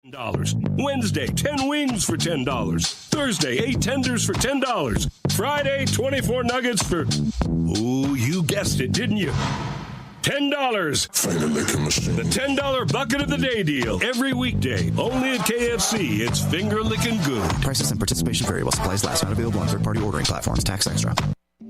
$10. Wednesday, 10 wings for $10. Thursday, 8 tenders for $10. Friday, 24 nuggets for, ooh, you guessed it, didn't you? $10. Finger licking machine. The $10 bucket of the day deal. Every weekday, only at KFC. It's finger licking good. Prices and participation vary while supplies last. Not available on third-party ordering platforms. Tax extra.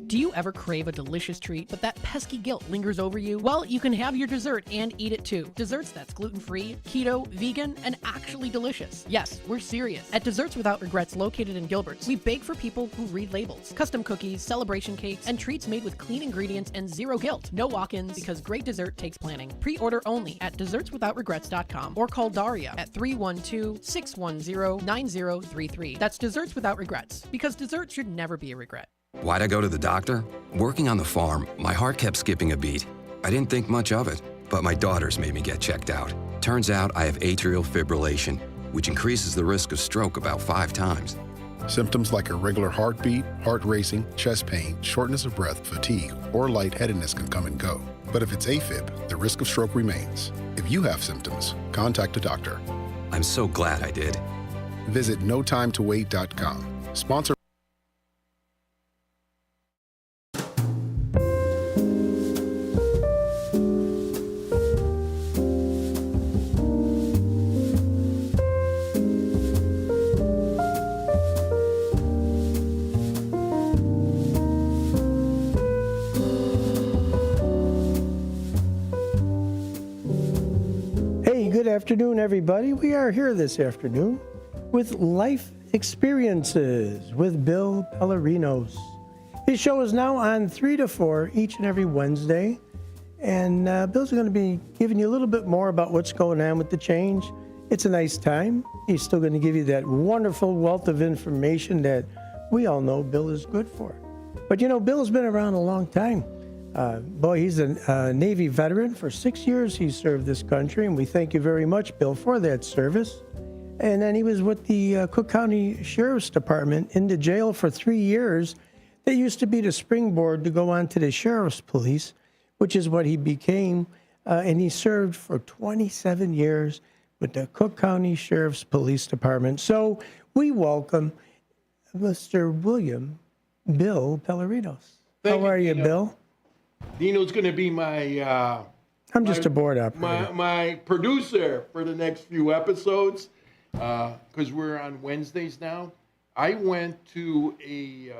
Do you ever crave a delicious treat, but that pesky guilt lingers over you? Well, you can have your dessert and eat it too. Desserts that's gluten-free, keto, vegan, and actually delicious. Yes, we're serious. At Desserts Without Regrets, located in Gilbert's, we bake for people who read labels. Custom cookies, celebration cakes, and treats made with clean ingredients and zero guilt. No walk-ins, because great dessert takes planning. Pre-order only at dessertswithoutregrets.com or call Daria at 312-610-9033. That's Desserts Without Regrets, because dessert should never be a regret. Why'd I go to the doctor? Working on the farm, my heart kept skipping a beat. I didn't think much of it, but my daughters made me get checked out. Turns out I have atrial fibrillation, which increases the risk of stroke about 5 times. Symptoms like irregular heartbeat, heart racing, chest pain, shortness of breath, fatigue, or lightheadedness can come and go. But if it's AFib, the risk of stroke remains. If you have symptoms, contact a doctor. I'm so glad I did. Visit notimetowait.com. Sponsor. Good afternoon, everybody. We are here this afternoon with Life Experiences with Bill Pelarenos. His show is now on 3 to 4 each and every Wednesday. And Bill's going to be giving you a little bit more about what's going on with the change. It's a nice time. He's still going to give you that wonderful wealth of information that we all know Bill is good for. But, you know, Bill's been around a long time. He's a Navy veteran. For 6 years he served this country, and we thank you very much, Bill, for that service. And then he was with the Cook County Sheriff's Department in the jail for 3 years. That used to be the springboard to go on to the Sheriff's Police, which is what he became. And he served for 27 years with the Cook County Sheriff's Police Department. So we welcome Mr. William Bill Pelarenos. How are you, Bill? Dino's going to be my... I'm just a board operator. My producer for the next few episodes, because we're on Wednesdays now. I went to a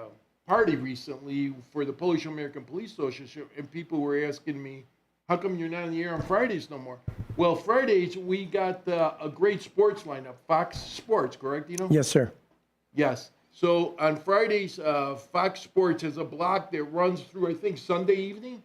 party recently for the Polish American Police Association, and people were asking me, how come you're not on the air on Fridays no more? Well, Fridays, we got a great sports lineup, Fox Sports, correct, Dino? Yes, sir. Yes. So on Fridays, Fox Sports has a block that runs through, I think, Sunday evening.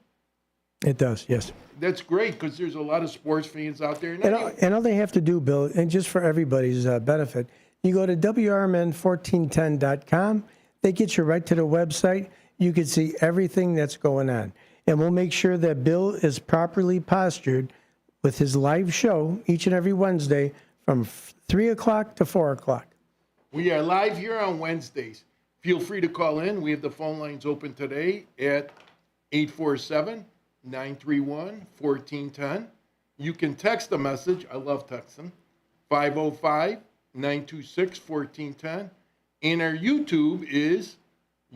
It does, yes. That's great because there's a lot of sports fans out there. And all they have to do, Bill, and just for everybody's benefit, you go to WRMN1410.com. They get you right to the website. You can see everything that's going on. And we'll make sure that Bill is properly postured with his live show each and every Wednesday from 3 o'clock to 4 o'clock. We are live here on Wednesdays. Feel free to call in. We have the phone lines open today at 847-931-1410. You can text a message. I love texting. 505-926-1410. And our YouTube is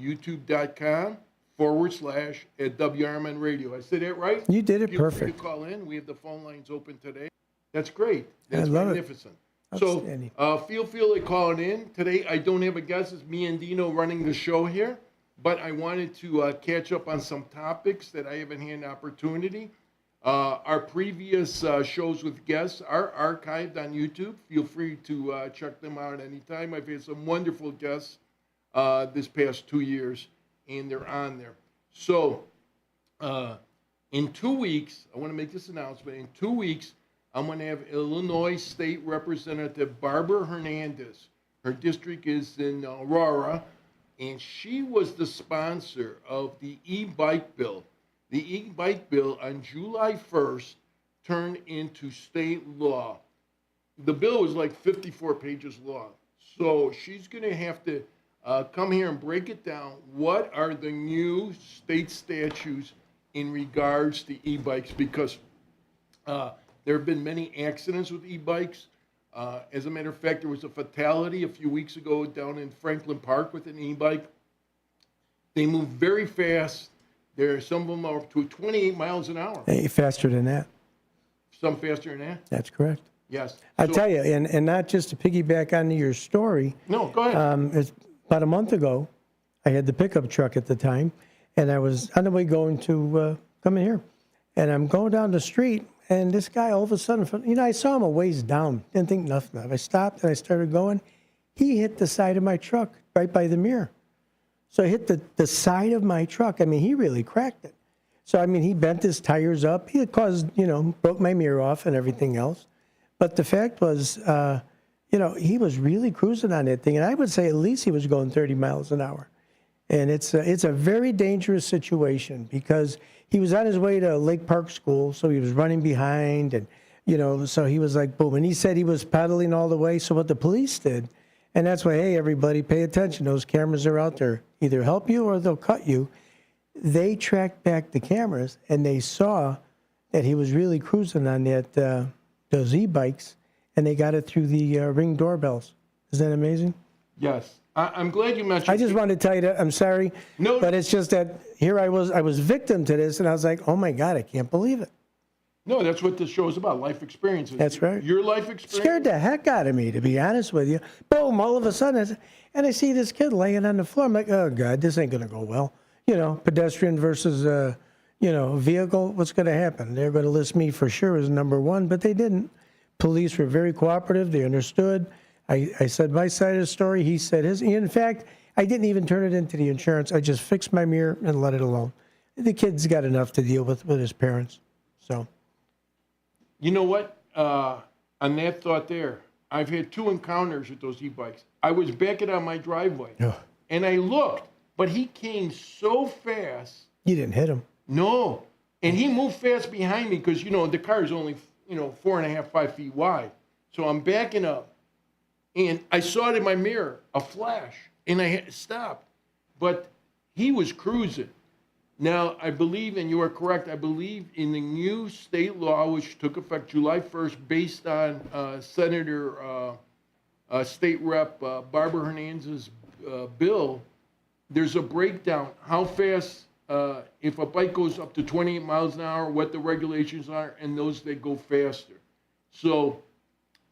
youtube.com/WRMN Radio. I said that right? You did it Feel perfect. free to call in. We have the phone lines open today. That's great. That's I love magnificent. It. So feel free to call in. Today, I don't have a guest. It's me and Dino running the show here. But I wanted to catch up on some topics that I haven't had an opportunity. Our previous shows with guests are archived on YouTube. Feel free to check them out anytime. I've had some wonderful guests this past 2 years, and they're on there. So in 2 weeks, I want to make this announcement. In 2 weeks, I'm going to have Illinois State Representative Barbara Hernandez. Her district is in Aurora, and she was the sponsor of the e-bike bill. The e-bike bill on July 1st turned into state law. The bill was like 54 pages long. So she's going to have to come here and break it down. What are the new state statutes in regards to e-bikes? Because there have been many accidents with e-bikes. As a matter of fact, there was a fatality a few weeks ago down in Franklin Park with an e-bike. They move very fast. Some of them are up to 28 miles an hour. Hey, faster than that. Some faster than that? That's correct. Yes. I tell you, and not just to piggyback onto your story. No, go ahead. It's about a month ago, I had the pickup truck at the time, and I was on the way going to come in here. And I'm going down the street, and this guy all of a sudden, I saw him a ways down, didn't think nothing of it. I stopped and I started going. He hit the side of my truck right by the mirror. So I hit the side of my truck. I mean, he really cracked it. So, I mean, he bent his tires up. He had caused, broke my mirror off and everything else. But the fact was, he was really cruising on that thing. And I would say at least he was going 30 miles an hour. And it's a very dangerous situation because he was on his way to Lake Park School, so he was running behind, and so he was like, boom. And he said he was pedaling all the way. So what the police did, and that's why, hey, everybody, pay attention. Those cameras are out there. Either help you or they'll cut you. They tracked back the cameras, and they saw that he was really cruising on those e-bikes, and they got it through the Ring doorbells. Isn't that amazing? Yes. I'm glad you mentioned. I just wanted to tell you that. I'm sorry. No. But it's just that here I was victim to this, and I was like, oh, my God, I can't believe it. No, that's what this show is about, life experiences. That's right. Your life experience. Scared the heck out of me, to be honest with you. Boom, all of a sudden, and I see this kid laying on the floor. I'm like, oh, God, this ain't going to go well. Pedestrian versus, vehicle, what's going to happen? They're going to list me for sure as number one, but they didn't. Police were very cooperative. They understood. I said my side of the story. He said his. In fact, I didn't even turn it into the insurance. I just fixed my mirror and let it alone. The kid's got enough to deal with his parents. So. You know what? On that thought there, I've had 2 encounters with those e-bikes. I was backing on my driveway, and I looked, but he came so fast. You didn't hit him. No. And he moved fast behind me because, the car is only, 4.5, 5 feet wide. So I'm backing up. And I saw it in my mirror, a flash, and I had to stop. But he was cruising. Now, I believe, and you are correct, I believe in the new state law, which took effect July 1st, based on Senator State Rep Barbara Hernandez's bill, there's a breakdown how fast, if a bike goes up to 28 miles an hour, what the regulations are, and those that go faster. So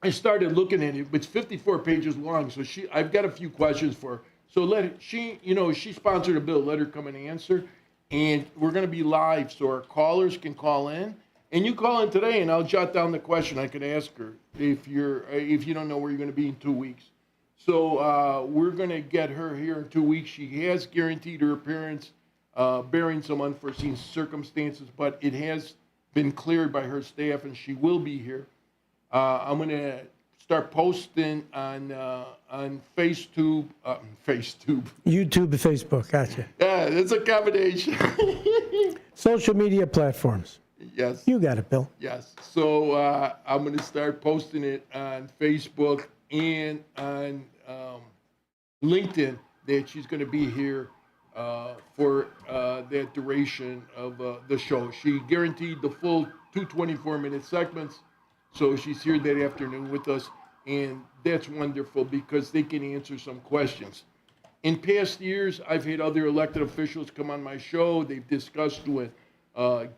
I started looking at it. It's 54 pages long, so I've got a few questions for her. So she sponsored a bill. Let her come and answer, and we're going to be live, so our callers can call in. And you call in today, and I'll jot down the question I could ask her if you don't know where you're going to be in 2 weeks. So we're going to get her here in 2 weeks. She has guaranteed her appearance, bearing some unforeseen circumstances, but it has been cleared by her staff, and she will be here. I'm going to start posting on YouTube, Facebook, gotcha. Yeah, it's a combination. Social media platforms. Yes. You got it, Bill. Yes. So I'm going to start posting it on Facebook and on LinkedIn that she's going to be here for that duration of the show. She guaranteed the full 2 24-minute segments. So she's here that afternoon with us, and that's wonderful because they can answer some questions. In past years, I've had other elected officials come on my show. They've discussed with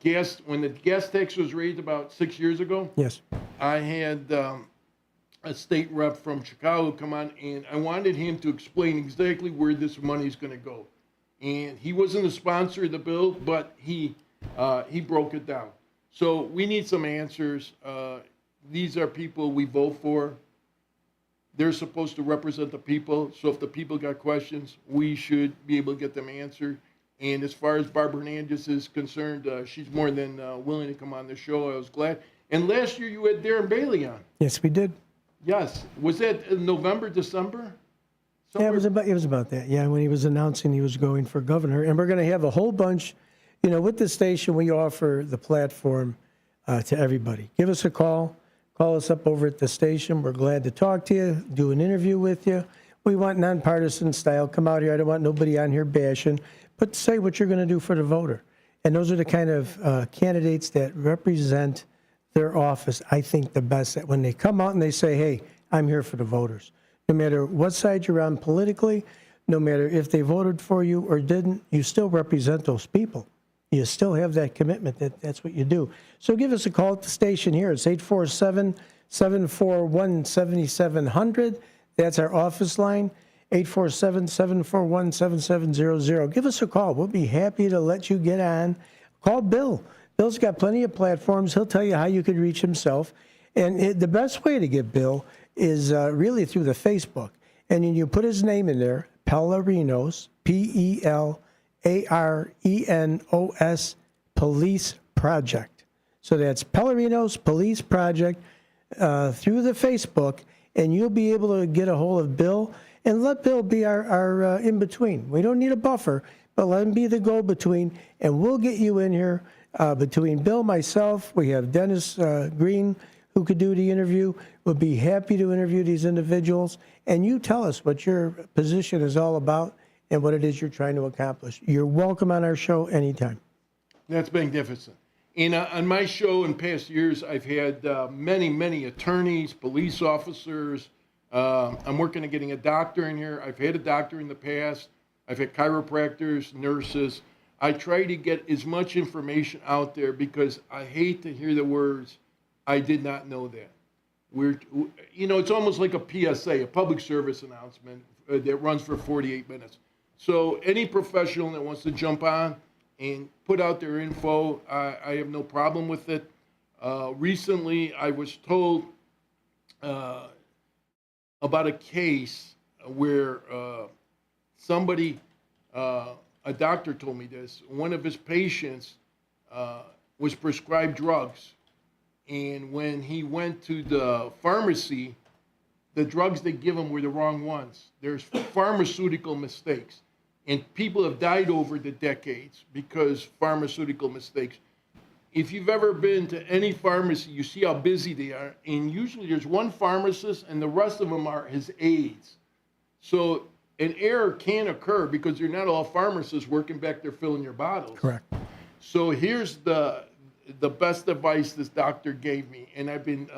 guests. When the gas tax was raised about 6 years ago, yes, I had a state rep from Chicago come on, and I wanted him to explain exactly where this money is going to go. And he wasn't a sponsor of the bill, but he broke it down. So we need some answers. These are people we vote for. They're supposed to represent the people. So if the people got questions, we should be able to get them answered. And as far as Barbara Hernandez is concerned, she's more than willing to come on the show. I was glad. And last year you had Darren Bailey on. Yes, we did. Yes. Was that in November, December? Somewhere? Yeah, it was about that. Yeah, when he was announcing he was going for governor. And we're going to have a whole bunch, with the station, we offer the platform to everybody. Give us a call. Call us up over at the station. We're glad to talk to you, do an interview with you. We want nonpartisan style. Come out here. I don't want nobody on here bashing, but say what you're going to do for the voter. And those are the kind of candidates that represent their office, I think, the best. That when they come out and they say, hey, I'm here for the voters. No matter what side you're on politically, no matter if they voted for you or didn't, you still represent those people. You still have that commitment that that's what you do. So give us a call at the station here. It's 847-741-7700. That's our office line, 847-741-7700. Give us a call. We'll be happy to let you get on. Call Bill. Bill's got plenty of platforms. He'll tell you how you could reach himself. And the best way to get Bill is really through the Facebook. And then you put his name in there, Pelarenos, Pelarenos, Police Project. So that's Pelarenos Police Project through the Facebook, and you'll be able to get a hold of Bill and let Bill be our in-between. We don't need a buffer, but let him be the go-between, and we'll get you in here between Bill, myself. We have Dennis Green, who could do the interview. We'll be happy to interview these individuals, and you tell us what your position is all about and what it is you're trying to accomplish. You're welcome on our show anytime. That's magnificent. And on my show in past years, I've had many attorneys, police officers. I'm working on getting a doctor in here. I've had a doctor in the past. I've had chiropractors, nurses. I try to get as much information out there because I hate to hear the words, I did not know that. It's almost like a PSA, a public service announcement that runs for 48 minutes. So any professional that wants to jump on and put out their info, I have no problem with it. Recently, I was told about a case where somebody, a doctor told me this, one of his patients was prescribed drugs. And when he went to the pharmacy, the drugs they give him were the wrong ones. There's pharmaceutical mistakes. And people have died over the decades because pharmaceutical mistakes. If you've ever been to any pharmacy, you see how busy they are. And usually there's one pharmacist and the rest of them are his aides. So an error can occur because you're not all pharmacists working back there filling your bottles. Correct. So here's the best advice this doctor gave me, and I've been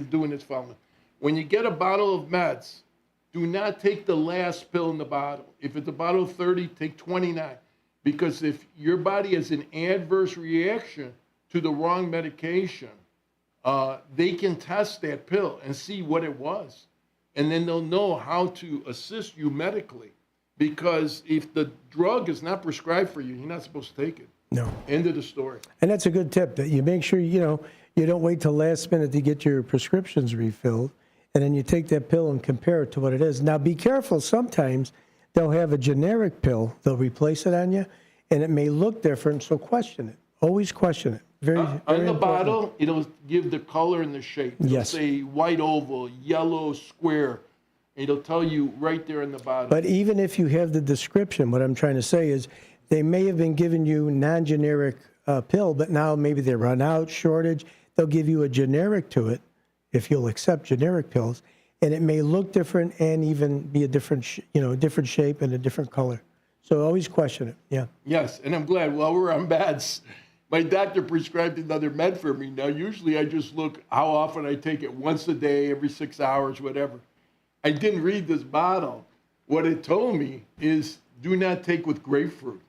doing this following. When you get a bottle of meds, do not take the last pill in the bottle. If it's a bottle of 30, take 29. Because if your body has an adverse reaction to the wrong medication, they can test that pill and see what it was. And then they'll know how to assist you medically. Because if the drug is not prescribed for you, you're not supposed to take it. No. End of the story. And that's a good tip, that you make sure, you don't wait till last minute to get your prescriptions refilled, and then you take that pill and compare it to what it is. Now, be careful. Sometimes they'll have a generic pill. They'll replace it on you, and it may look different, so question it. Always question it. Very on the important. bottle, it'll give the color and the shape. It'll Yes. say white oval, yellow square. It'll tell you right there in the bottom. But even if you have the description, what I'm trying to say is they may have been giving you non-generic pill, but now maybe they run out, shortage. They'll give you a generic to it, if you'll accept generic pills, and it may look different and even be a different, different shape and a different color. So always question it. Yeah. Yes, and I'm glad. While we're on meds, my doctor prescribed another med for me. Now, usually I just look how often I take it, once a day, every 6 hours, whatever. I didn't read this bottle. What it told me is do not take with grapefruit.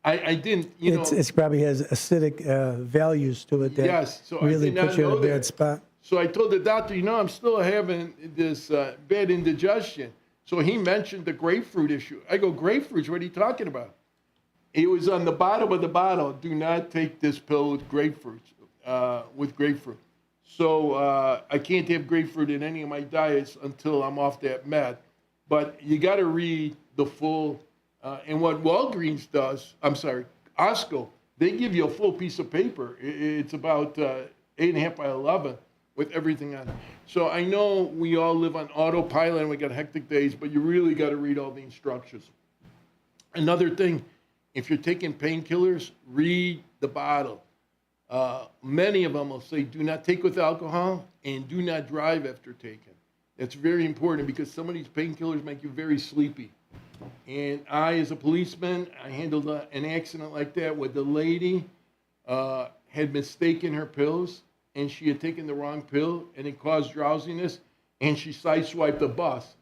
I didn't, It probably has acidic values to it that yes, so really put you in a bad spot. So I told the doctor, I'm still having this bad indigestion. So he mentioned the grapefruit issue. I go, grapefruits, what are you talking about? It was on the bottom of the bottle. Do not take this pill with grapefruit. So I can't have grapefruit in any of my diets until I'm off that med. But you got to read the full. And what Walgreens does, Costco, they give you a full piece of paper. It's about 8.5 by 11 with everything on it. So I know we all live on autopilot and we got hectic days, but you really got to read all the instructions. Another thing, if you're taking painkillers, read the bottle. Many of them will say, do not take with alcohol and do not drive after taking. That's very important because some of these painkillers make you very sleepy. And I, as a policeman, I handled an accident like that where the lady had mistaken her pills, and she had taken the wrong pill, and it caused drowsiness, and she sideswiped the bus.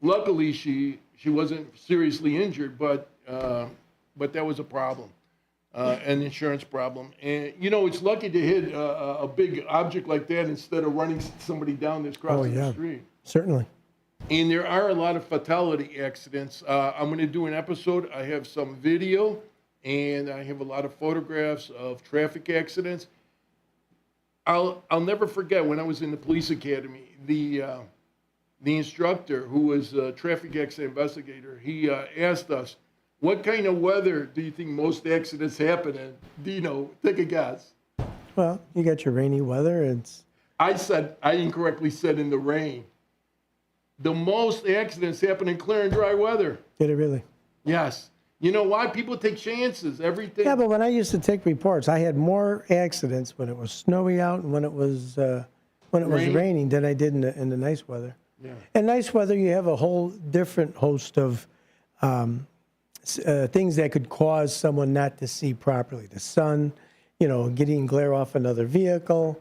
Luckily, she wasn't seriously injured, but that was a problem, an insurance problem. And, it's lucky to hit a big object like that instead of running somebody down that's crossing the street. Certainly. And there are a lot of fatality accidents. I'm going to do an episode. I have some video, and I have a lot of photographs of traffic accidents. I'll never forget when I was in the police academy, the instructor, who was a traffic accident investigator, he asked us, what kind of weather do you think most accidents happen in? Dino, take a guess. Well, you got your rainy weather. I incorrectly said in the rain. The most accidents happen in clear and dry weather. Did it really? Yes. You know why? People take chances. Everything. Yeah, but when I used to take reports, I had more accidents when it was snowy out and when it was raining than I did in the nice weather. Yeah. In nice weather, you have a whole different host of things that could cause someone not to see properly. The sun, getting glare off another vehicle.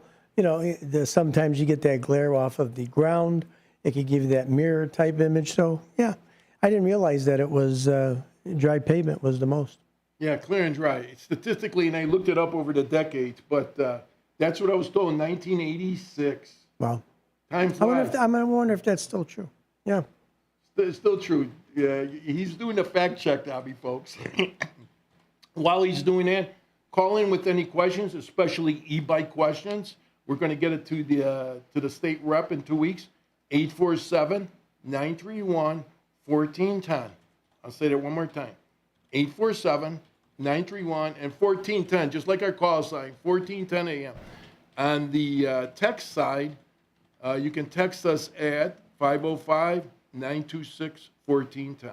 Sometimes you get that glare off of the ground. It could give you that mirror type image. So, yeah, I didn't realize that it was dry pavement was the most. Yeah, clear and dry. Statistically, and I looked it up over the decades, but that's what I was told in 1986. Wow. Time flies. I wonder if that's still true. Yeah. It's still true. Yeah, he's doing a fact check now, folks. While he's doing that, call in with any questions, especially e-bike questions. We're going to get it to the state rep in 2 weeks. 847-931-1410. I'll say that one more time. 847-931 and 1410, just like our call sign, 1410 a.m. On the text side, you can text us at 505-926-1410.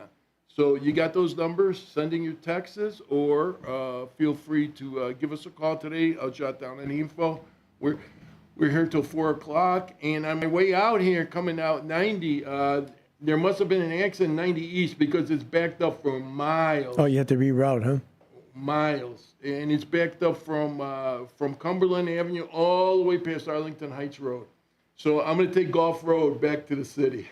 So you got those numbers, sending your texts, or feel free to give us a call today. I'll jot down any info. We're here till 4 o'clock, and on my way out here, coming out 90, there must have been an accident 90 East because it's backed up for miles. Oh, you have to reroute, huh? Miles. And it's backed up from Cumberland Avenue all the way past Arlington Heights Road. So I'm going to take Gulf Road back to the city.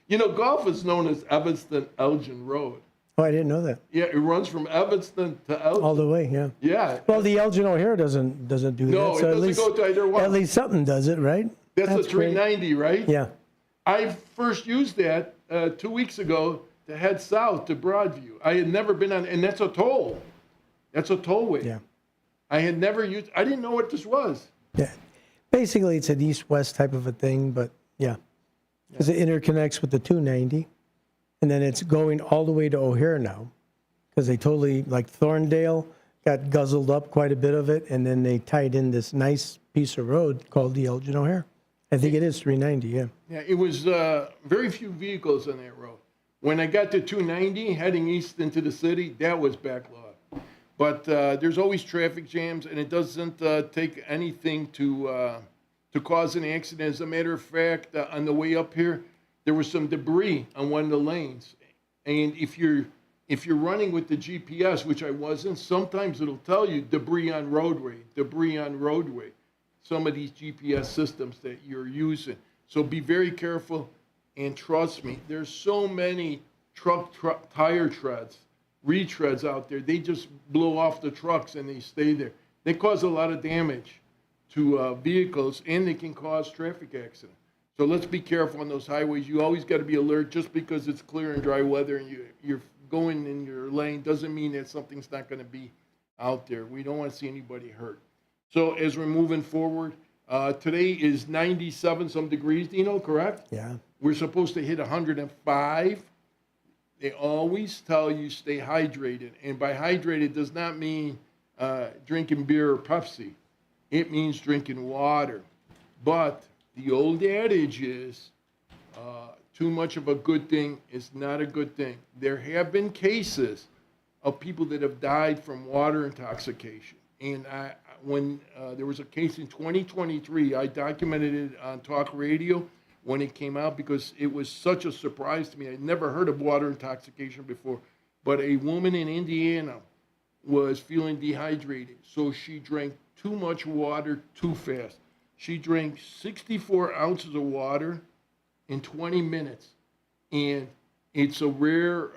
Gulf is known as Evanston-Elgin Road. Oh, I didn't know that. Yeah, it runs from Evanston to Elgin. All the way, yeah. Yeah. Well, the Elgin O'Hare doesn't do that. No, So it doesn't go to either one. At least something does it, right? That's the 390, right? Yeah. I first used that 2 weeks ago to head south to Broadview. I had never been on, and that's a toll. That's a tollway. Yeah. I had never used, I didn't know what this was. Yeah. Basically, it's an east-west type of a thing, but yeah. Because it interconnects with the 290, and then it's going all the way to O'Hare now, because they totally, like Thorndale, got guzzled up quite a bit of it, and then they tied in this nice piece of road called the Elgin O'Hare. I think it is 390, yeah. Yeah, it was very few vehicles on that road. When I got to 290, heading east into the city, that was backlogged. But there's always traffic jams, and it doesn't take anything to cause an accident. As a matter of fact, on the way up here, there was some debris on one of the lanes. And if you're running with the GPS, which I wasn't, sometimes it'll tell you debris on roadway. Some of these GPS systems that you're using. So be very careful, and trust me, there's so many truck tire treads, retreads out there. They just blow off the trucks and they stay there. They cause a lot of damage to vehicles, and they can cause traffic accidents. So let's be careful on those highways. You always got to be alert. Just because it's clear and dry weather and you're going in your lane doesn't mean that something's not going to be out there. We don't want to see anybody hurt. So as we're moving forward, today is 97 some degrees, Dino, correct? Yeah. We're supposed to hit 105. They always tell you stay hydrated. And by hydrated does not mean drinking beer or Pepsi. It means drinking water. But the old adage is too much of a good thing is not a good thing. There have been cases of people that have died from water intoxication. And when there was a case in 2023, I documented it on talk radio when it came out because it was such a surprise to me. I'd never heard of water intoxication before. But a woman in Indiana was feeling dehydrated, so she drank too much water too fast. She drank 64 ounces of water in 20 minutes, and it's a rare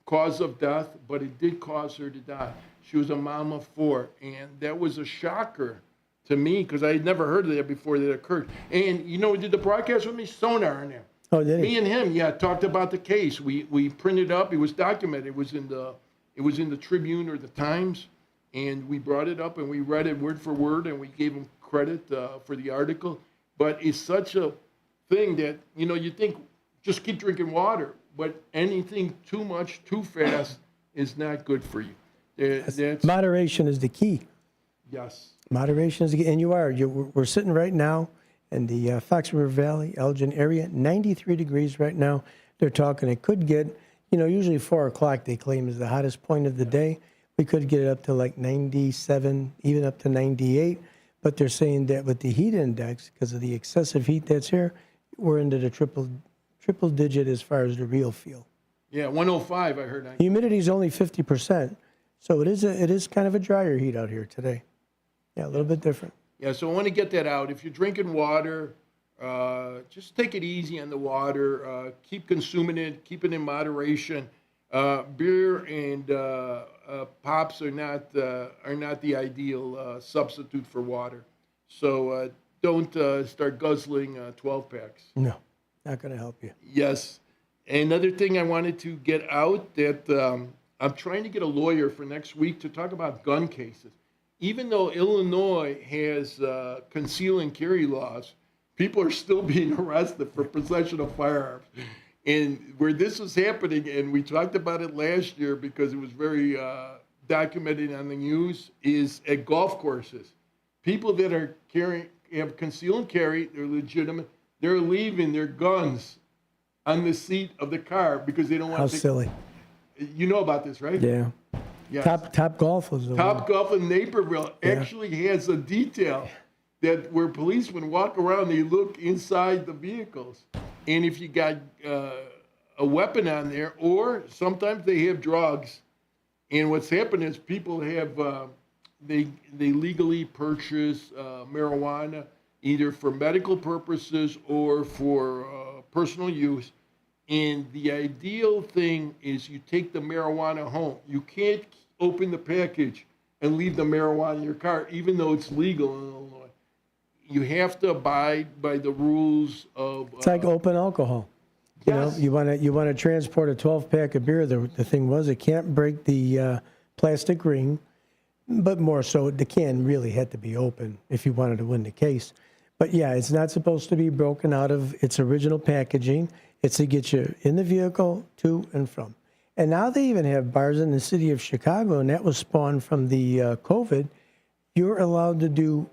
cause of death, but it did cause her to die. She was a mom of 4, and that was a shocker to me because I had never heard of that before that occurred. And you know who did the broadcast with me? Sonar in there. Oh, did he? Me and him, talked about the case. We printed up. It was documented. It was in the Tribune or the Times, and we brought it up and we read it word for word, and we gave him credit for the article. But it's such a thing that you think just keep drinking water, but anything too much too fast is not good for you. That's, Moderation is the key. yes. Moderation is the key. And we're sitting right now in the Fox River Valley, Elgin area, 93 degrees right now. They're talking it could get, usually 4 o'clock they claim is the hottest point of the day. We could get it up to like 97, even up to 98. But they're saying that with the heat index, because of the excessive heat that's here, we're into the triple digit as far as the real feel. Yeah, 105 I heard. Humidity is only 50%, so it is kind of a drier heat out here today. Yeah, a little bit different. Yeah, so I want to get that out. If you're drinking water, just take it easy on the water. Keep consuming it. Keep it in moderation. Beer and pops are not the ideal substitute for water. So don't start guzzling 12 packs. No, not going to help you. Yes. Another thing I wanted to get out that I'm trying to get a lawyer for next week to talk about gun cases. Even though Illinois has conceal and carry laws, people are still being arrested for possession of firearms. And where this is happening, and we talked about it last year because it was very documented on the news, is at golf courses. People that are have conceal and carry, they're legitimate, they're leaving their guns on the seat of the car because they don't want to. How silly. You know about this, right? Yeah. Yes. Top Golf was the Top one. Golf in Naperville actually has a detail that where policemen walk around, they look inside the vehicles. And if you got a weapon on there, or sometimes they have drugs. And what's happened is people have, they legally purchase marijuana either for medical purposes or for personal use. And the ideal thing is you take the marijuana home. You can't open the package and leave the marijuana in your car, even though it's legal in Illinois. You have to abide by the rules of. It's like open alcohol. Yes. You want to transport a 12-pack of beer. The thing was, it can't break the plastic ring, but more so, the can really had to be open if you wanted to win the case. But yeah, it's not supposed to be broken out of its original packaging. It's to get you in the vehicle, to and from. And now they even have bars in the city of Chicago, and that was spawned from the COVID. You're allowed to do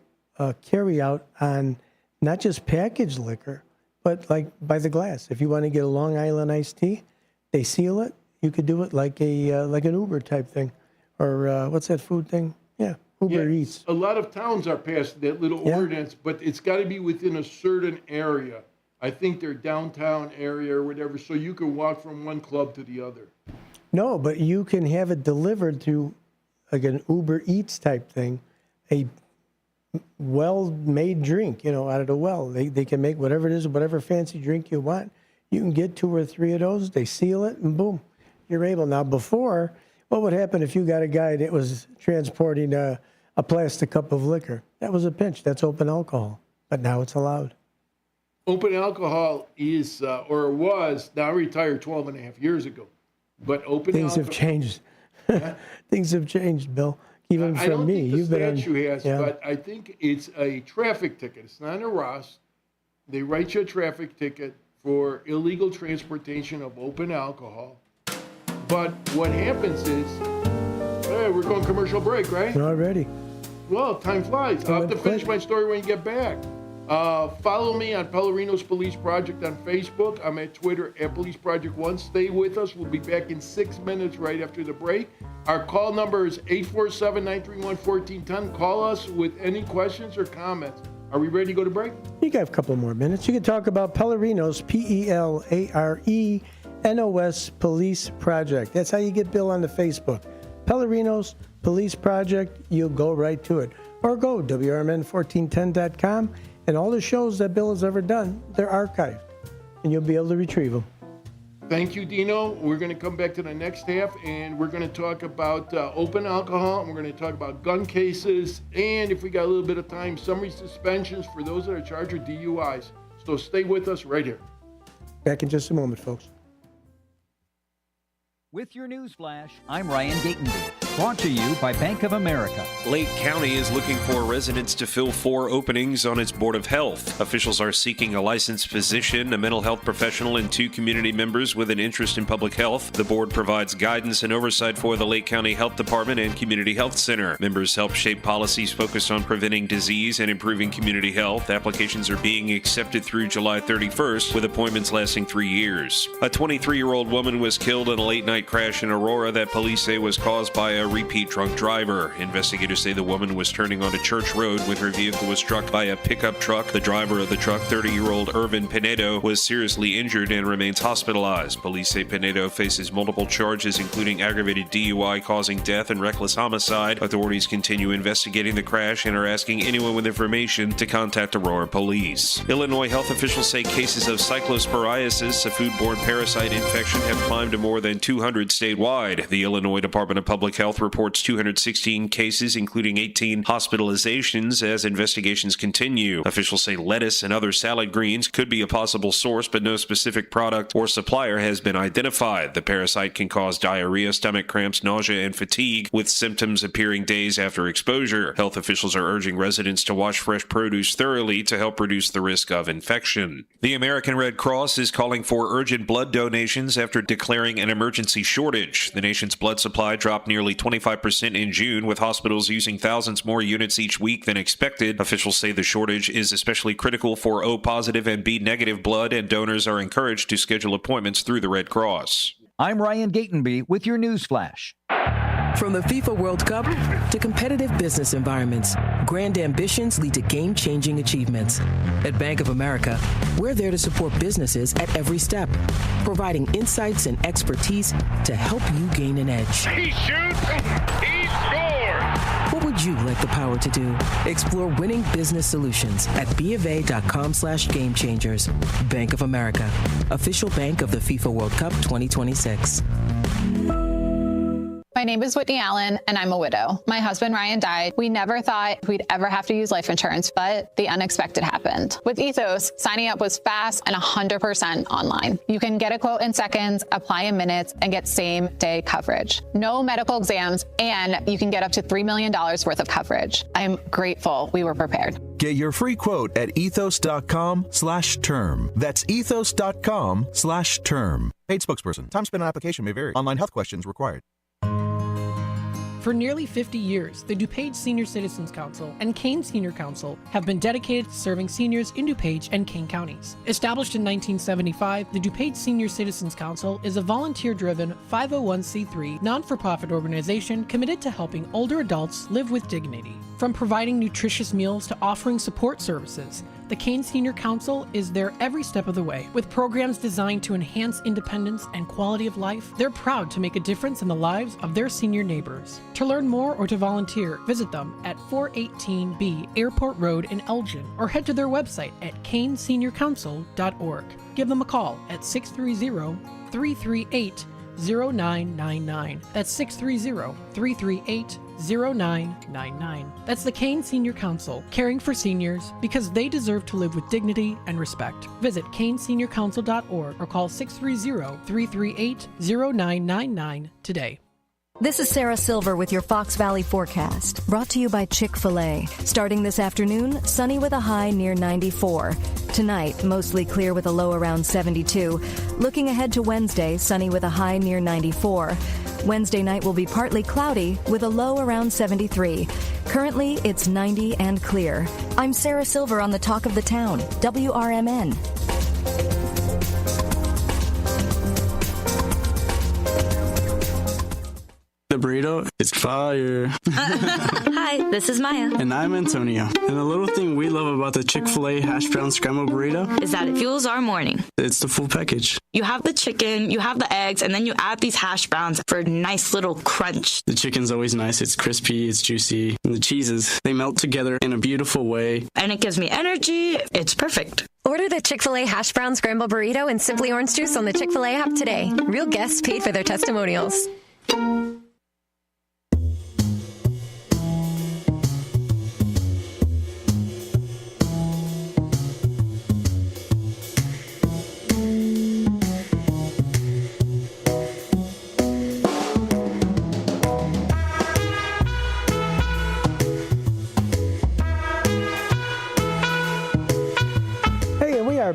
carry out on not just packaged liquor, but like by the glass. If you want to get a Long Island iced tea, they seal it. You could do it like an Uber type thing, or what's that food thing? Yeah, Uber Eats. A lot of towns are past that little ordinance, but it's got to be within a certain area. I think their downtown area or whatever, so you can walk from one club to the other. No, but you can have it delivered to like an Uber Eats type thing, a well-made drink, out of the well. They can make whatever it is, whatever fancy drink you want. You can get 2 or 3 of those. They seal it, and boom, you're able. Now, before, what would happen if you got a guy that was transporting a plastic cup of liquor? That was a pinch. That's open alcohol. But now it's allowed. Open alcohol is, or was, now retired 12 and a half years ago. But open Things alcohol... have changed. Things have changed, Bill. Even I from don't me. think the statute has, yeah. but I think it's a traffic ticket. It's not an arrest. They write you a traffic ticket for illegal transportation of open alcohol. But what happens is, hey, we're going commercial break, right? Already. Well, time flies. I'll have to finish my story when you get back. Follow me on Pelarenos Police Project on Facebook. I'm at Twitter at Police Project 1. Stay with us. We'll be back in 6 minutes right after the break. Our call number is 847-931-1410. Call us with any questions or comments. Are we ready to go to break? You got a couple more minutes. You can talk about Pelarenos, Pelarenos Police Project. That's how you get Bill on the Facebook. Pelarenos Police Project, you'll go right to it. Or go WRMN1410.com, and all the shows that Bill has ever done, they're archived, and you'll be able to retrieve them. Thank you, Dino. We're going to come back to the next half, and we're going to talk about open alcohol, and we're going to talk about gun cases, and if we got a little bit of time, summary suspensions for those that are charged with DUIs. So stay with us right here. Back in just a moment, folks. With your news flash, I'm Ryan Gatenby, brought to you by Bank of America. Lake County is looking for residents to fill 4 openings on its Board of Health. Officials are seeking a licensed physician, a mental health professional, and 2 community members with an interest in public health. The board provides guidance and oversight for the Lake County Health Department and Community Health Center. Members help shape policies focused on preventing disease and improving community health. Applications are being accepted through July 31st, with appointments lasting 3 years. A 23-year-old woman was killed in a late-night crash in Aurora that police say was caused by a repeat drunk driver. Investigators say the woman was turning onto Church Road when her vehicle was struck by a pickup truck. The driver of the truck, 30-year-old Irvin Pinedo, was seriously injured and remains hospitalized. Police say Pinedo faces multiple charges, including aggravated DUI causing death and reckless homicide. Authorities continue investigating the crash and are asking anyone with information to contact Aurora Police. Illinois health officials say cases of cyclosporiasis, a foodborne parasite infection, have climbed to more than 200 statewide. The Illinois Department of Public Health reports 216 cases, including 18 hospitalizations, as investigations continue. Officials say lettuce and other salad greens could be a possible source, but no specific product or supplier has been identified. The parasite can cause diarrhea, stomach cramps, nausea, and fatigue, with symptoms appearing days after exposure. Health officials are urging residents to wash fresh produce thoroughly to help reduce the risk of infection. The American Red Cross is calling for urgent blood donations after declaring an emergency shortage. The nation's blood supply dropped nearly 25% in June, with hospitals using thousands more units each week than expected. Officials say the shortage is especially critical for O-positive and B-negative blood, and donors are encouraged to schedule appointments through the Red Cross. I'm Ryan Gatenby with your news flash. From the FIFA World Cup to competitive business environments, grand ambitions lead to game-changing achievements. At Bank of America, we're there to support businesses at every step, providing insights and expertise to help you gain an edge. He shoots, he scores! What would you like the power to do? Explore winning business solutions at BofA.com/gamechangers. Bank of America, official bank of the FIFA World Cup 2026. My name is Whitney Allen, and I'm a widow. My husband, Ryan, died. We never thought we'd ever have to use life insurance, but the unexpected happened. With Ethos, signing up was fast and 100% online. You can get a quote in seconds, apply in minutes, and get same-day coverage. No medical exams, and you can get up to $3 million worth of coverage. I'm grateful we were prepared. Get your free quote at ethos.com/term. That's ethos.com/term. Paid spokesperson. Time spent on application may vary. Online health questions required. For nearly 50 years, the DuPage Senior Citizens Council and Kane Senior Council have been dedicated to serving seniors in DuPage and Kane counties. Established in 1975, the DuPage Senior Citizens Council is a volunteer-driven 501c3 non-for-profit organization committed to helping older adults live with dignity. From providing nutritious meals to offering support services, the Kane Senior Council is there every step of the way. With programs designed to enhance independence and quality of life, they're proud to make a difference in the lives of their senior neighbors. To learn more or to volunteer, visit them at 418B Airport Road in Elgin or head to their website at caneseniorcouncil.org. Give them a call at 630-338-0999. That's 630-338-0999. That's the Kane Senior Council, caring for seniors because they deserve to live with dignity and respect. Visit caneseniorcouncil.org or call 630-338-0999 today. This is Sarah Silver with your Fox Valley forecast, brought to you by Chick-fil-A. Starting this afternoon, sunny with a high near 94. Tonight, mostly clear with a low around 72. Looking ahead to Wednesday, sunny with a high near 94. Wednesday night will be partly cloudy with a low around 73. Currently, it's 90 and clear. I'm Sarah Silver on the Talk of the Town, WRMN. The burrito is fire. Hi, this is Maya. And I'm Antonio. And the little thing we love about the Chick-fil-A hash brown scrambled burrito is that it fuels our morning. It's the full package. You have the chicken, you have the eggs, and then you add these hash browns for a nice little crunch. The chicken's always nice. It's crispy, it's juicy. And the cheeses, they melt together in a beautiful way. And it gives me energy. It's perfect. Order the Chick-fil-A hash brown scrambled burrito and Simply Orange Juice on the Chick-fil-A app today. Real guests paid for their testimonials.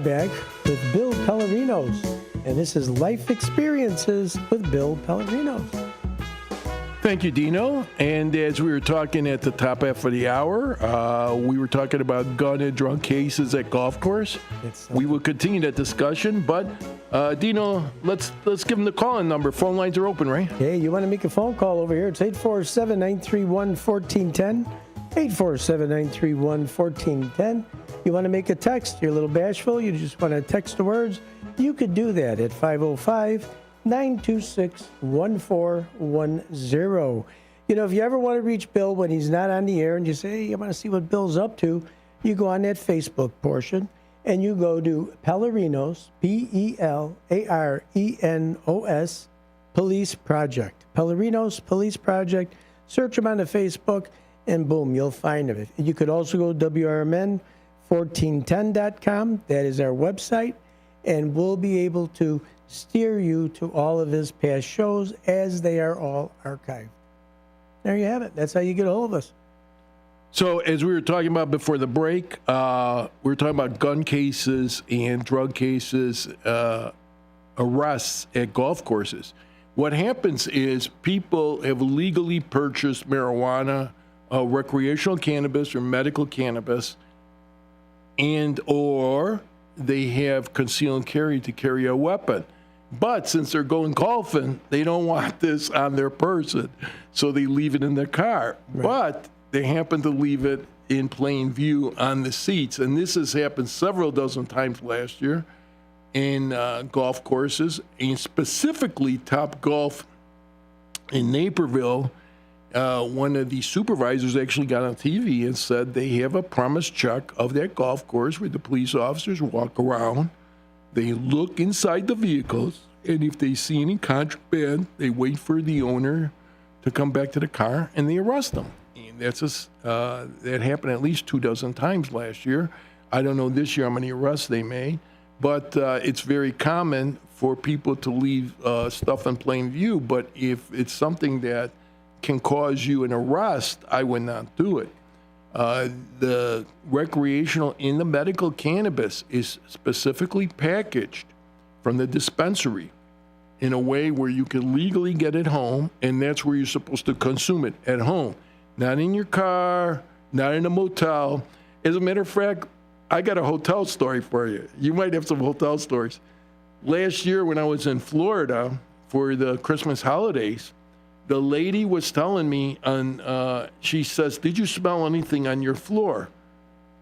Back with Bill Pelarenos, and this is Life Experiences with Bill Pelarenos. Thank you, Dino. And as we were talking at the top half of the hour, we were talking about gun and drug cases at golf course. We will continue that discussion, but Dino, let's give them the call-in number. Phone lines are open, right? Hey, you want to make a phone call over here? It's 847-931-1410. 847-931-1410. You want to make a text, you're a little bashful, you just want to text the words, you could do that at 505-926-1410. You know, if you ever want to reach Bill when he's not on the air and you say, hey, I want to see what Bill's up to, you go on that Facebook portion and you go to Pelarenos, Pelarenos, Police Project. Pelarenos Police Project. Search him on the Facebook and boom, you'll find him. You could also go to WRMN 1410.com. That is our website, and we'll be able to steer you to all of his past shows as they are all archived. There you have it. That's how you get a hold of us. So as we were talking about before the break, we were talking about gun cases and drug cases, arrests at golf courses. What happens is people have legally purchased marijuana, recreational cannabis or medical cannabis, and or they have conceal and carry to carry a weapon. But since they're going golfing, they don't want this on their person, so they leave it in their car. Right. But they happen to leave it in plain view on the seats. And this has happened several dozen times last year in golf courses, and specifically Top Golf in Naperville. One of the supervisors actually got on TV and said they have a promise check of that golf course where the police officers walk around. They look inside the vehicles, and if they see any contraband, they wait for the owner to come back to the car, and they arrest them. And that happened at least 24 times last year. I don't know this year how many arrests they made, but it's very common for people to leave stuff in plain view. But if it's something that can cause you an arrest, I would not do it. The recreational in the medical cannabis is specifically packaged from the dispensary in a way where you can legally get it home, and that's where you're supposed to consume it, at home. Not in your car, not in a motel. As a matter of fact, I got a hotel story for you. You might have some hotel stories. Last year when I was in Florida for the Christmas holidays, the lady was telling me, she says, did you smell anything on your floor?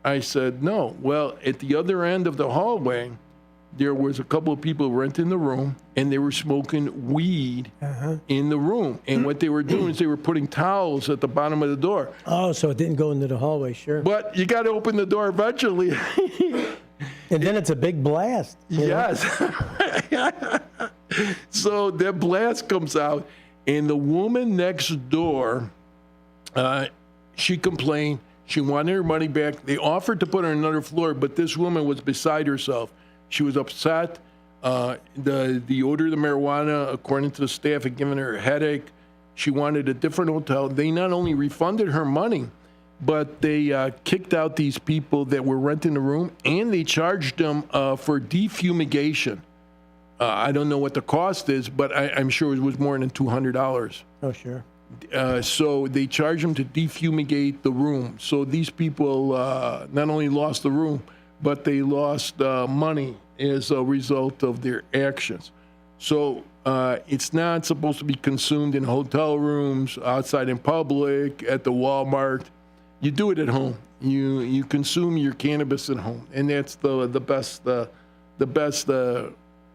I said, no. Well, at the other end of the hallway, there was a couple of people renting the room, and they were smoking weed in the room. And what they were doing is they were putting towels at the bottom of the door. Oh, so it didn't go into the hallway, sure. But you got to open the door eventually. And then it's a big blast. Yes. So that blast comes out. And the woman next door, she complained. She wanted her money back. They offered to put her on another floor, but this woman was beside herself. She was upset. The odor of the marijuana, according to the staff, had given her a headache. She wanted a different hotel. They not only refunded her money, but they kicked out these people that were renting the room, and they charged them for defumigation. I don't know what the cost is, but I'm sure it was more than $200. Oh, sure. So they charged them to defumigate the room. So these people not only lost the room, but they lost money as a result of their actions. So it's not supposed to be consumed in hotel rooms, outside in public, at the Walmart. You do it at home. You consume your cannabis at home, and that's the best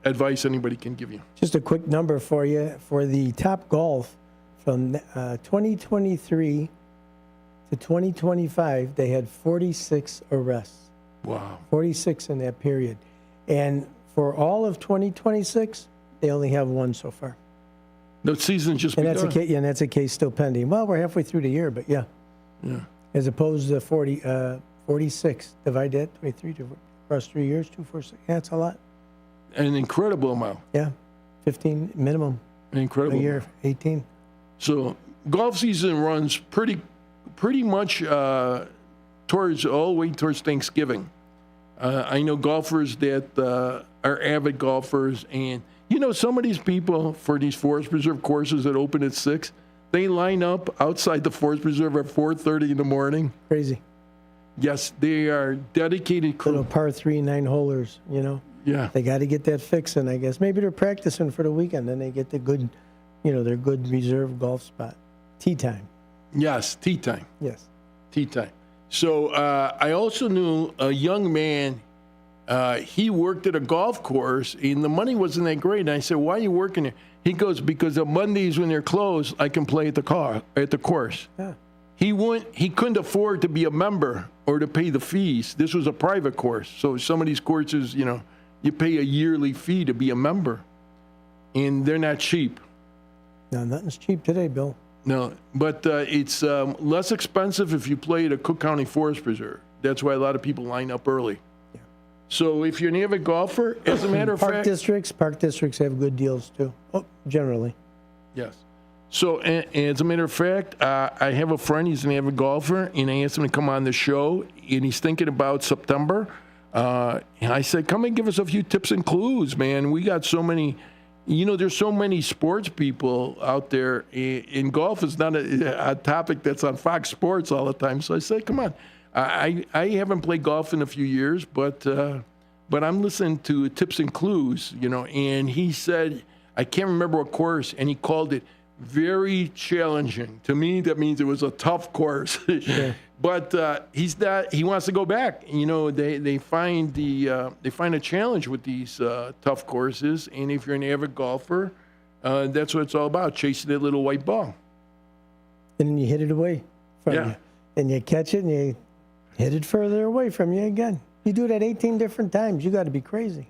advice anybody can give you. Just a quick number for you. For the Top Golf from 2023 to 2025, they had 46 arrests. Wow. 46 in that period. And for all of 2026, they only have one so far. The season's just begun. And that's a case still pending. Well, we're halfway through the year, but yeah. Yeah. As opposed to 46. Divide that, 23 across 3 years, 2, 4, 6. Yeah, it's a lot. An incredible amount. Yeah. 15 minimum. Incredible. A year, 18. So golf season runs pretty much towards all the way towards Thanksgiving. I know golfers that are avid golfers, and some of these people for these Forest Preserve courses that open at 6, they line up outside the Forest Preserve at 4:30 in the morning. Crazy. Yes, they are dedicated crew. Little par 3 9-holers, Yeah. They got to get that fixing, I guess. Maybe they're practicing for the weekend, then they get the good, their good reserve golf spot. Tee time. Yes, tee time. Yes. Tee time. So I also knew a young man. He worked at a golf course, and the money wasn't that great. And I said, "Why are you working there?" He goes, "Because on Mondays when they're closed, I can play at the course." Yeah. He couldn't afford to be a member or to pay the fees. This was a private course, so some of these courses, you pay a yearly fee to be a member, and they're not cheap. No, nothing's cheap today, Bill. No, but it's less expensive if you play at a Cook County Forest Preserve. That's why a lot of people line up early. Yeah. So if you're an avid golfer, as a matter of Park fact... districts have good deals, too. Oh, generally. Yes. So as a matter of fact, I have a friend, he's an avid golfer, and I asked him to come on the show, and he's thinking about September. And I said, come and give us a few tips and clues, man. We got so many... there's so many sports people out there, and golf is not a topic that's on Fox Sports all the time. So I said, come on. I haven't played golf in a few years, but I'm listening to tips and clues, and he said, I can't remember what course, and he called it very challenging. To me, that means it was a tough course. Yeah. But he wants to go back. They find a challenge with these tough courses, and if you're an avid golfer, that's what it's all about, chasing that little white ball. And then you hit it away from you. And you catch it, and you hit it further away from you again. You do that 18 different times. You got to be crazy.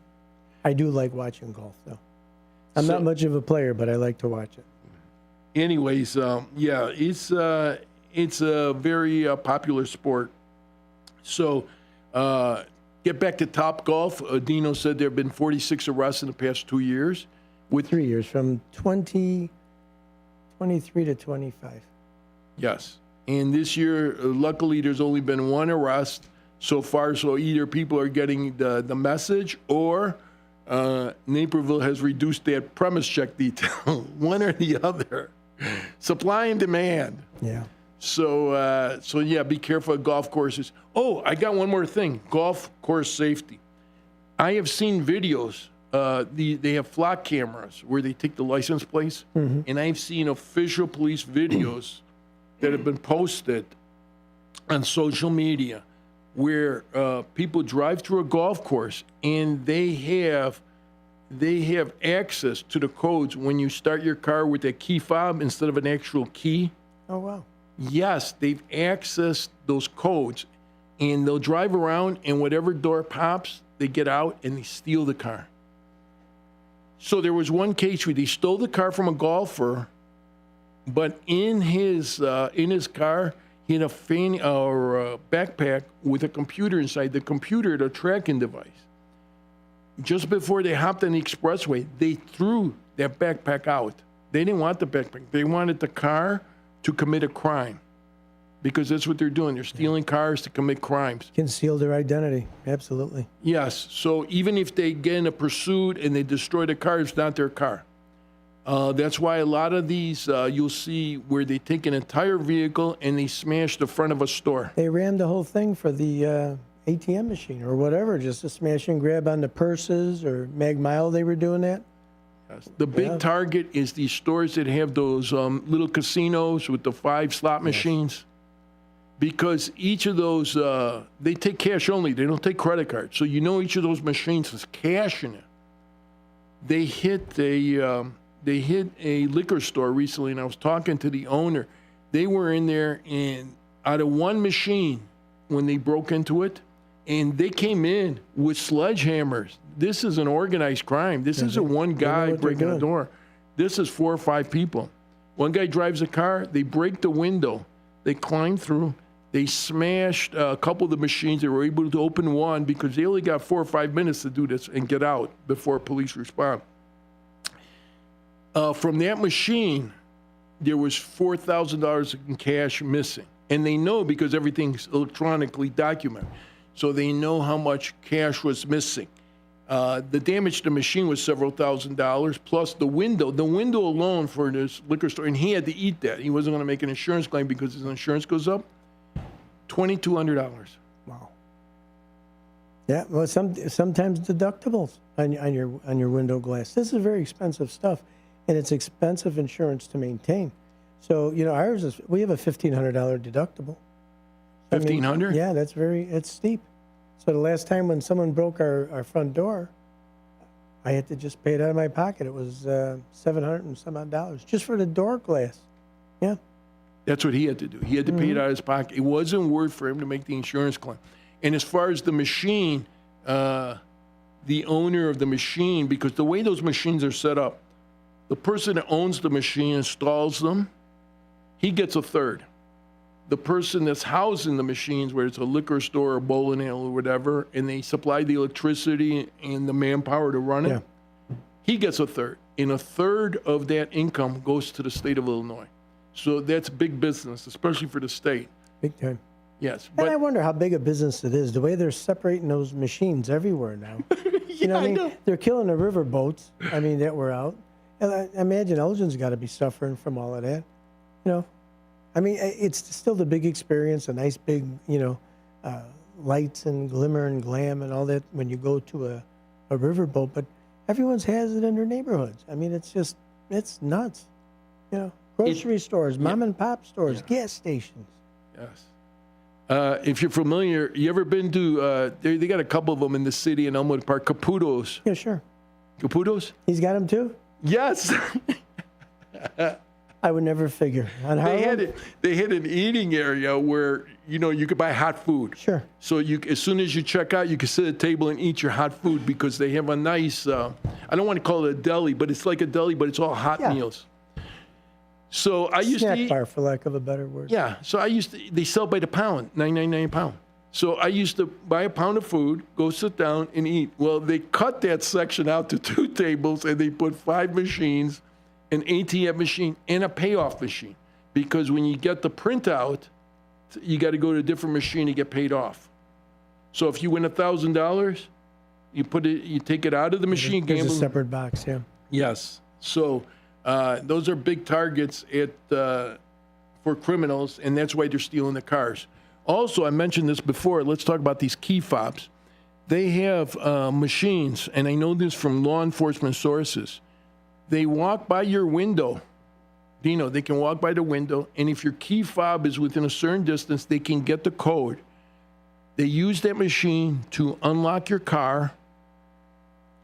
I do like watching golf, though. I'm not much of a player, but I like to watch it. Anyways, it's a very popular sport. So, get back to Top Golf. Dino said there have been 46 arrests in the past 2 years. With 3 years, from 2023 to 25. Yes. And this year, luckily, there's only been one arrest so far. So either people are getting the message, or Naperville has reduced that premise check detail. One or the other. Supply and demand. Yeah. So be careful at golf courses. Oh, I got one more thing. Golf course safety. I have seen videos. They have flock cameras where they take the license plates, and I've seen official police videos that have been posted on social media where people drive through a golf course and they have access to the codes when you start your car with a key fob instead of an actual key. Oh, wow. Yes, they've accessed those codes, and they'll drive around, and whatever door pops, they get out and they steal the car. So there was one case where they stole the car from a golfer, but in his car, he had a fanny or a backpack with a computer inside. The computer had a tracking device. Just before they hopped on the expressway, they threw that backpack out. They didn't want the backpack. They wanted the car to commit a crime, because that's what they're doing. They're stealing cars to commit crimes. Conceal their identity. Absolutely. Yes. So even if they get in a pursuit and they destroy the car, it's not their car. That's why a lot of these you'll see where they take an entire vehicle and they smash the front of a store. They rammed the whole thing for the ATM machine or whatever, just to smash and grab on the purses, or Mag Mile they were doing that. Yes. The big target is these stores that have those little casinos with the 5 slot machines. Because each of those, they take cash only. They don't take credit cards. So each of those machines has cash in it. They hit a liquor store recently, and I was talking to the owner. They were in there, and out of one machine, when they broke into it, and they came in with sledgehammers. This is an organized crime. This isn't one guy breaking a door. This is 4 or 5 people. One guy drives a car. They break the window. They climb through. They smashed a couple of the machines. They were able to open one because they only got 4 or 5 minutes to do this and get out before police respond. From that machine, there was $4,000 in cash missing. And they know because everything's electronically documented. So they know how much cash was missing. The damage to the machine was several $1,000s, plus the window. The window alone for this liquor store, and he had to eat that. He wasn't going to make an insurance claim because his insurance goes up. $2,200. Wow. Yeah, well, sometimes deductibles on your window glass. This is very expensive stuff, and it's expensive insurance to maintain. So ours is we have a $1,500 deductible. $1,500? Yeah, it's steep. So the last time when someone broke our front door, I had to just pay it out of my pocket. It was $700 and some odd dollars just for the door glass. Yeah. That's what he had to do. He had to pay it out of his pocket. It wasn't worth for him to make the insurance claim. And as far as the machine, the owner of the machine, because the way those machines are set up, the person that owns the machine installs them, he gets a third. The person that's housing the machines, whether it's a liquor store or bowling alley or whatever, and they supply the electricity and the manpower to run it, he gets a third. And a third of that income goes to the state of Illinois. So that's big business, especially for the state. Big time. Yes. And I wonder how big a business it is, the way they're separating those machines everywhere now. I mean? They're killing the river boats, that were out. And I imagine Elgin's got to be suffering from all of that. It's still the big experience, a nice big, lights and glimmer and glam and all that when you go to a riverboat, but everyone's has it in their neighborhoods. It's nuts. Grocery stores, mom and pop stores, gas stations. Yes. If you're familiar, you ever been to, they got a couple of them in the city in Elmwood Park, Caputo's. Yeah, sure. Caputo's? He's got them too? Yes. I would never figure. They had an eating area where, you could buy hot food. Sure. So as soon as you check out, you can sit at a table and eat your hot food because they have a nice, I don't want to call it a deli, but it's like a deli, but it's all hot meals. So I used to eat. Snack bar, for lack of a better word. Yeah. So they sell by the pound, $9.99 a pound. So I used to buy a pound of food, go sit down and eat. Well, they cut that section out to 2 tables and they put 5 machines, an ATM machine and a payoff machine. Because when you get the printout, you got to go to a different machine to get paid off. So if you win $1,000, you take it out of the machine. There's a separate box, yeah. Yes. So those are big targets for criminals, and that's why they're stealing the cars. Also, I mentioned this before. Let's talk about these key fobs. They have machines, and I know this from law enforcement sources. They walk by your window. Dino, they can walk by the window, and if your key fob is within a certain distance, they can get the code. They use that machine to unlock your car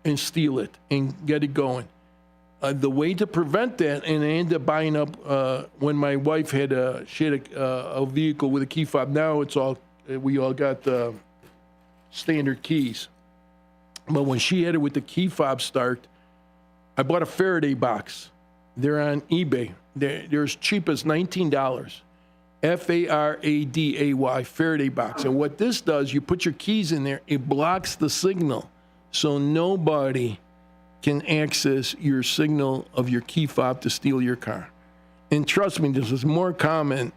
and steal it and get it going. The way to prevent that, and I ended up buying up when my wife had a vehicle with a key fob. Now we all got standard keys. But when she had it with the key fob start, I bought a Faraday box. They're on eBay. They're as cheap as $19. Faraday, Faraday box. And what this does, you put your keys in there, it blocks the signal. So nobody can access your signal of your key fob to steal your car. And trust me, this is more common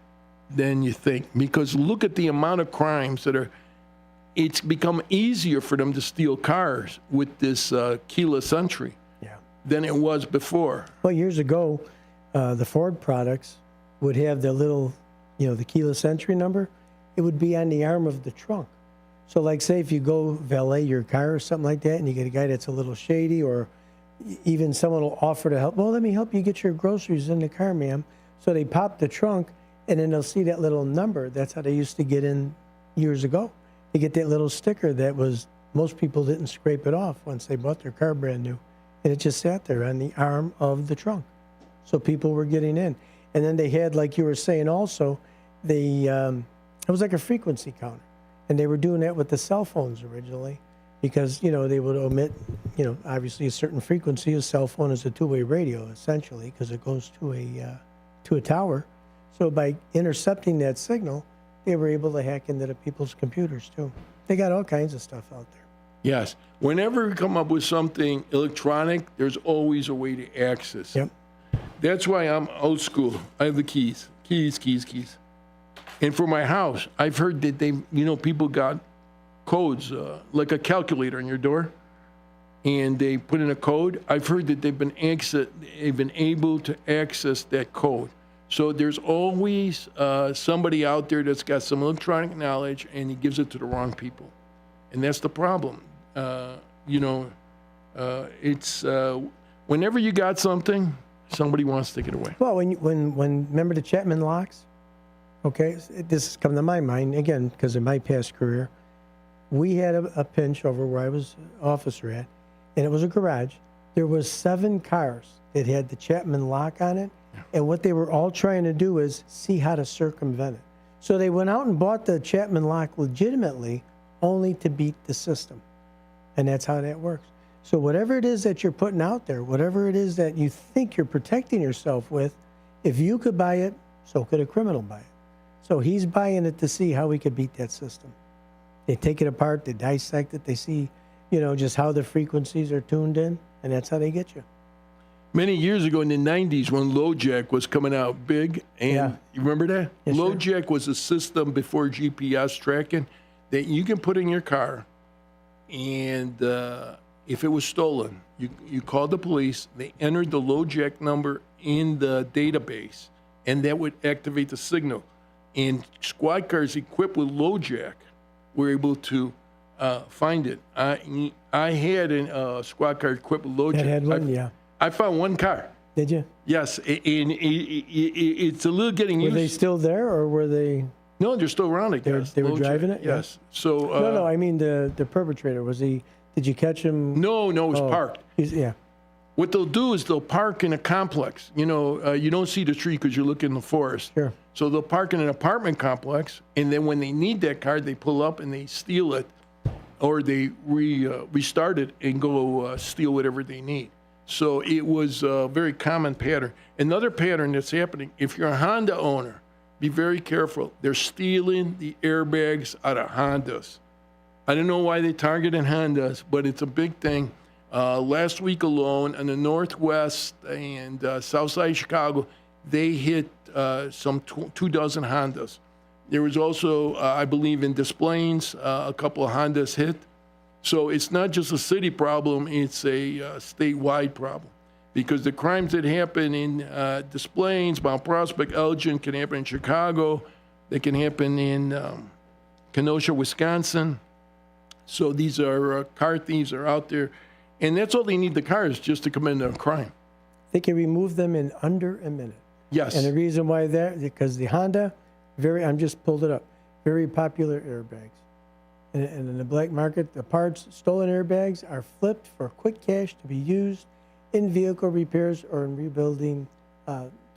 than you think, because look at the amount of crimes it's become easier for them to steal cars with this keyless entry than it was before. Well, years ago, the Ford products would have the little, the keyless entry number. It would be on the arm of the trunk. So like say if you go valet your car or something like that and you get a guy that's a little shady or even someone will offer to help. Well, let me help you get your groceries in the car, ma'am. So they pop the trunk, and then they'll see that little number. That's how they used to get in years ago. They get that little sticker that was, most people didn't scrape it off once they bought their car brand new. And it just sat there on the arm of the trunk. So people were getting in. And then they had, like you were saying also, it was like a frequency counter. And they were doing that with the cell phones originally because, you know, they would omit, you know, obviously a certain frequency. A cell phone is a two-way radio, essentially, because it goes to a tower. So by intercepting that signal, they were able to hack into the people's computers, too. They got all kinds of stuff out there. Yes. Whenever we come up with something electronic, there's always a way to access it. Yep. That's why I'm old school. I have the keys. Keys. And for my house, I've heard that people got codes, like a calculator on your door, and they put in a code. I've heard that they've been able to access that code. So there's always somebody out there that's got some electronic knowledge, and he gives it to the wrong people. And that's the problem. It's whenever you got something, somebody wants to take it away. Well, when remember the Chapman locks? Okay, this has come to my mind, again, because of my past career. We had a pinch over where I was officer at, and it was a garage. There was 7 cars that had the Chapman lock on it, and what they were all trying to do is see how to circumvent it. So they went out and bought the Chapman lock legitimately, only to beat the system. And that's how that works. So whatever it is that you're putting out there, whatever it is that you think you're protecting yourself with, if you could buy it, so could a criminal buy it. So he's buying it to see how he could beat that system. They take it apart, they dissect it, they see, just how the frequencies are tuned in, and that's how they get you. Many years ago in the 90s when LoJack was coming out big, and you remember that? Yes, LoJack was a system before GPS tracking that you can put in your car, and if it was stolen, you called the police, they entered the LoJack number in the database, and that would activate the signal. And squad cars equipped with LoJack were able to find it. I had a squad car equipped with LoJack. That had one, I found one car. Did you? Yes, and it's a little getting used. Were they still there, or were they? No, they're still around, I guess. They were driving it? Yes. So No, I mean the perpetrator. Was he? Did you catch him? No, it was parked. Yeah. What they'll do is they'll park in a complex. You don't see the tree because you're looking in the forest. Sure. So they'll park in an apartment complex, and then when they need that car, they pull up and they steal it, or they restart it and go steal whatever they need. So it was a very common pattern. Another pattern that's happening, if you're a Honda owner, be very careful. They're stealing the airbags out of Hondas. I don't know why they targeted Hondas, but it's a big thing. Last week alone, in the Northwest and South Side of Chicago, they hit some 24 Hondas. There was also, I believe, in Des Plaines, a couple of Hondas hit. So it's not just a city problem, it's a statewide problem. Because the crimes that happen in Des Plaines, Mount Prospect, Elgin, can happen in Chicago. They can happen in Kenosha, Wisconsin. So these are car thieves are out there. And that's all they need the cars just to commit a crime. They can remove them in under a minute. Yes. And the reason why because the Honda, I'm just pulled it up, very popular airbags. And in the black market, the parts, stolen airbags are flipped for quick cash to be used in vehicle repairs or in rebuilding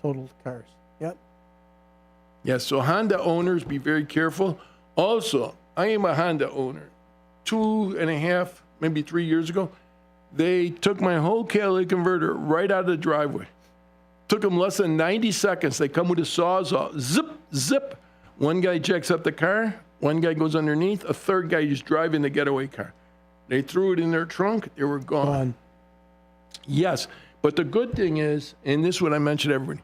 totaled cars. Yep. Yes, so Honda owners, be very careful. Also, I am a Honda owner. 2.5, maybe 3 years ago, they took my whole catalytic converter right out of the driveway. Took them less than 90 seconds. They come with a sawzall. Zip, zip. One guy jacks up the car. One guy goes underneath. A third guy is driving the getaway car. They threw it in their trunk. They were gone. Yes, but the good thing is, and this is what I mentioned to everybody,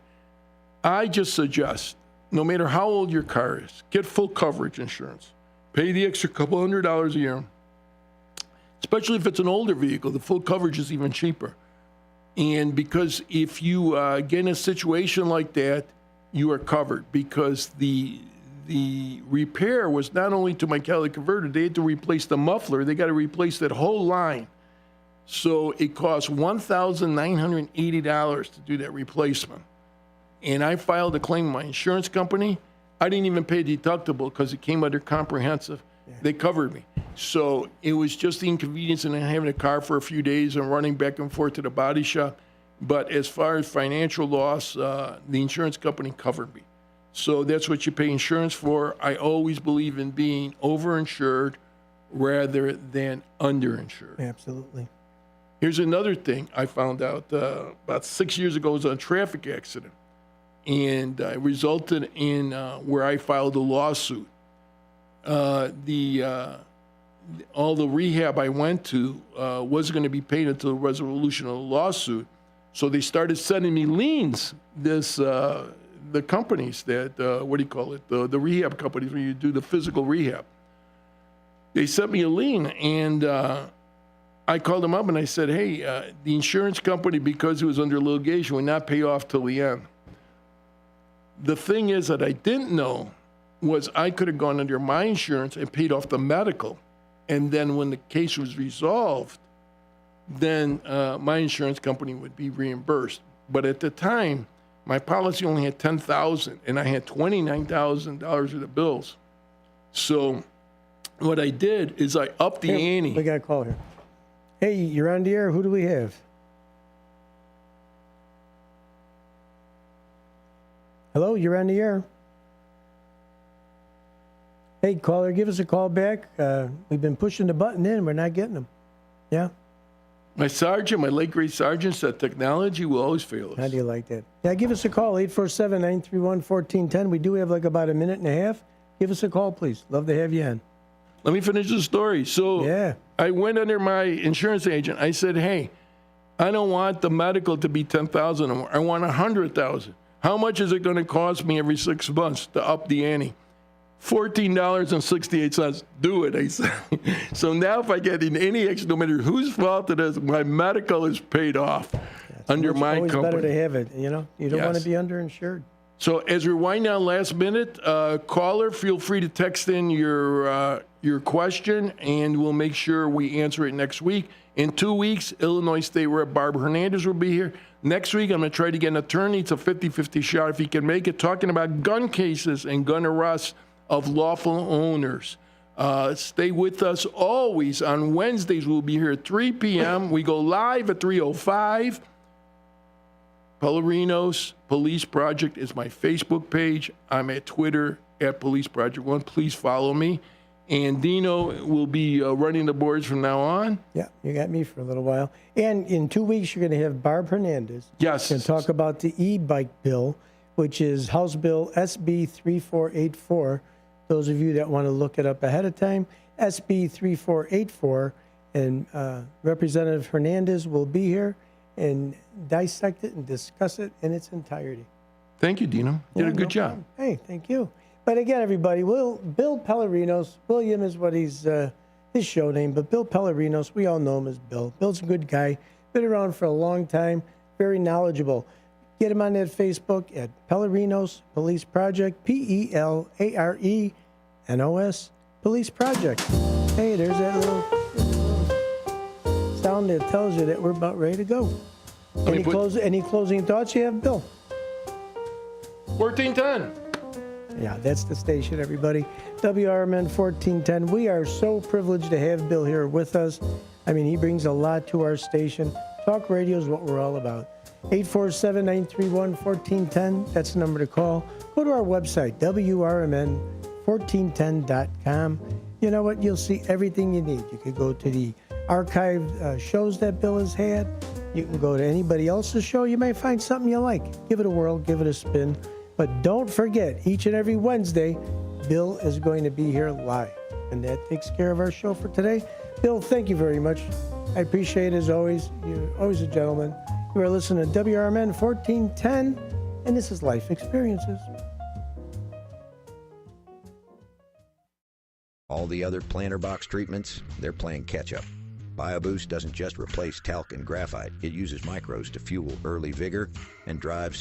I just suggest, no matter how old your car is, get full coverage insurance. Pay the extra couple $100 a year. Especially if it's an older vehicle, the full coverage is even cheaper. And because if you get in a situation like that, you are covered, because the repair was not only to my catalytic converter, they had to replace the muffler, they got to replace that whole line. So it cost $1,980 to do that replacement. And I filed a claim with my insurance company. I didn't even pay deductible because it came under comprehensive. Yeah. They covered me. So it was just the inconvenience and having a car for a few days and running back and forth to the body shop. But as far as financial loss, the insurance company covered me. So that's what you pay insurance for. I always believe in being overinsured rather than underinsured. Absolutely. Here's another thing I found out about 6 years ago. It was a traffic accident, and it resulted in where I filed a lawsuit. All the rehab I went to wasn't going to be paid until the resolution of the lawsuit. So they started sending me liens. The companies that the rehab companies where you do the physical rehab. They sent me a lien, and I called them up and I said, hey, the insurance company, because it was under litigation, would not pay off till the end. The thing is that I didn't know was I could have gone under my insurance and paid off the medical. And then when the case was resolved, then my insurance company would be reimbursed. But at the time, my policy only had $10,000, and I had $29,000 worth of bills. So what I did is I upped the ante. We got a call here. Hey, you're on the air. Who do we have? Hello, you're on the air. Hey, caller, give us a call back. We've been pushing the button in. We're not getting them. Yeah? My sergeant, my late great sergeant, said technology will always fail us. How do you like that? Yeah, give us a call, 847-931-1410. We do have like about a minute and a half. Give us a call, please. Love to have you in. Let me finish the story. So yeah. I went under my insurance agent. I said, hey, I don't want the medical to be $10,000 anymore. I want $100,000. How much is it going to cost me every 6 months to up the ante? $14.68. Do it, I said. So now if I get in any extra, no matter whose fault it is, my medical is paid off under my company. It's always better to have it, you know? You don't want to be underinsured. So as we're winding down last minute, caller, feel free to text in your question, and we'll make sure we answer it next week. In 2 weeks, Illinois State Rep Barbara Hernandez will be here. Next week, I'm going to try to get an attorney. It's a 50-50 shot if he can make it, talking about gun cases and gun arrests of lawful owners. Stay with us always. On Wednesdays, we'll be here at 3 p.m. We go live at 3:05. Pelarenos Police Project is my Facebook page. I'm at Twitter at Police Project 1. Please follow me. And Dino will be running the boards from now on. Yeah, you got me for a little while. And in 2 weeks, you're going to have Barb Hernandez. Yes. Going to talk about the e-bike bill, which is House Bill SB 3484. Those of you that want to look it up ahead of time, SB 3484. And Representative Hernandez will be here and dissect it and discuss it in its entirety. Thank you, Dino. You did a good job. Hey, thank you. But again, everybody, Bill Pelarenos, William is what his show name, but Bill Pelarenos, we all know him as Bill. Bill's a good guy, been around for a long time, very knowledgeable. Get him on that Facebook at Pelarenos Police Project, Pelarenos Police Project. Hey, there's that little sound that tells you that we're about ready to go. Any closing thoughts you have, Bill? 1410. Yeah, that's the station, everybody. WRMN 1410. We are so privileged to have Bill here with us. I mean, he brings a lot to our station. Talk radio is what we're all about. 847-931-1410. That's the number to call. Go to our website, WRMN1410.com. You know what? You'll see everything you need. You could go to the archived shows that Bill has had. You can go to anybody else's show. You may find something you like. Give it a whirl. Give it a spin. But don't forget, each and every Wednesday, Bill is going to be here live. And that takes care of our show for today. Bill, thank you very much. I appreciate it as always. You're always a gentleman. You are listening to WRMN 1410, and this is Life Experiences. All the other planter box treatments, they're playing catch-up. BioBoost doesn't just replace talc and graphite. It uses microbes to fuel early vigor and drives